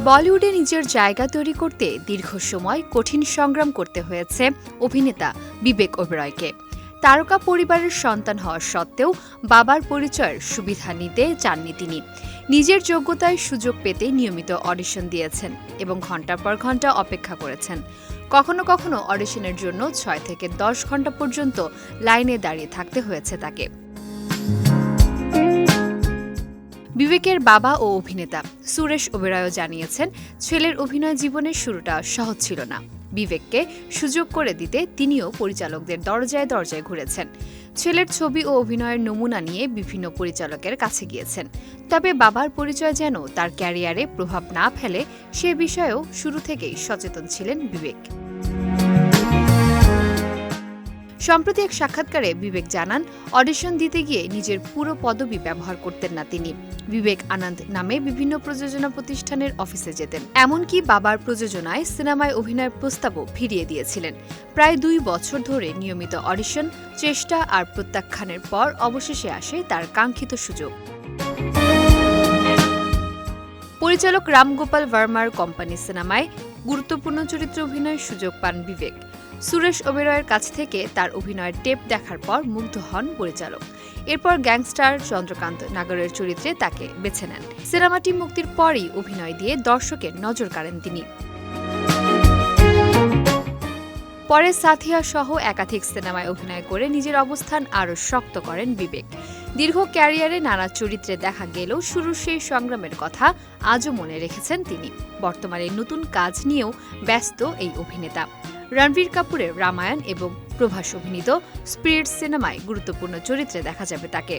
বলিউডে নিজের জায়গা তৈরি করতে দীর্ঘ সময় কঠিন সংগ্রাম করতে হয়েছে অভিনেতা বিবেক ওবেরয়কে। তারকা পরিবারের সন্তান হওয়া সত্ত্বেও বাবার পরিচয়ের সুবিধা নিতে চাননি তিনি। নিজের যোগ্যতায় সুযোগ পেতে নিয়মিত অডিশন দিয়েছেন এবং ঘণ্টার পর ঘণ্টা অপেক্ষা করেছেন। কখনো কখনো অডিশনের জন্য ৬ থেকে ১০ ঘণ্টা পর্যন্ত লাইনে দাঁড়িয়ে থাকতে হয়েছে তাকে। বিবেকের বাবা ও অভিনেতা সুরেশ ওবেরয় জানিয়েছেন, ছেলের অভিনয় জীবনের শুরুটা সহজ ছিল না। বিবেককে সুযোগ করে দিতে তিনিও পরিচালকদের দরজায় দরজায় ঘুরেছেন। ছেলের ছবি ও অভিনয়ের নমুনা নিয়ে বিভিন্ন পরিচালকের কাছে গিয়েছেন। তবে বাবার পরিচয় যেন তার ক্যারিয়ারে প্রভাব না ফেলে সে বিষয়েও শুরু থেকেই সচেতন ছিলেন বিবেক। সম্প্রতি এক সাক্ষাৎকারে বিবেক জানান, অডিশন দিতে গিয়ে নিজের পুরো পদবি ব্যবহার করতেন না তিনি। বিবেক আনন্দ নামে বিভিন্ন প্রযোজনা প্রতিষ্ঠানের অফিসে যেতেন। এমনকি বাবার প্রযোজনায় সিনেমায় অভিনয়ের প্রস্তাবও ফিরিয়ে দিয়েছিলেন। প্রায় ২ বছর ধরে নিয়মিত অডিশন, চেষ্টা আর প্রত্যাখ্যানের পর অবশেষে আসে তার কাঙ্ক্ষিত সুযোগ। পরিচালক রামগোপাল ভার্মার কোম্পানি সিনেমায় গুরুত্বপূর্ণ চরিত্রে অভিনয়ের সুযোগ পান বিবেক। সুরেশ ওবেরয়ের কাছ থেকে তার অভিনয়ের টেপ দেখার পর মুগ্ধ হন পরিচালক। এরপর গ্যাংস্টার চন্দ্রকান্ত নাগরের চরিত্রে তাকে বেছে নেন। সিনেমাটি মুক্তির পরই অভিনয় দিয়ে দর্শকের নজর কাড়েন তিনি। পরে সাথিয়া সহ একাধিক সিনেমায় অভিনয় করে নিজের অবস্থান আরও শক্ত করেন বিবেক। দীর্ঘ ক্যারিয়ারে নানা চরিত্রে দেখা গেলেও শুরুর সেই সংগ্রামের কথা আজও মনে রেখেছেন তিনি। বর্তমানে নতুন কাজ নিয়েও ব্যস্ত এই অভিনেতা। রণবীর কাপুরের রামায়ণ এবং প্রভাস অভিনীত স্পিরিট সিনেমায় গুরুত্বপূর্ণ চরিত্রে দেখা যাবে তাকে।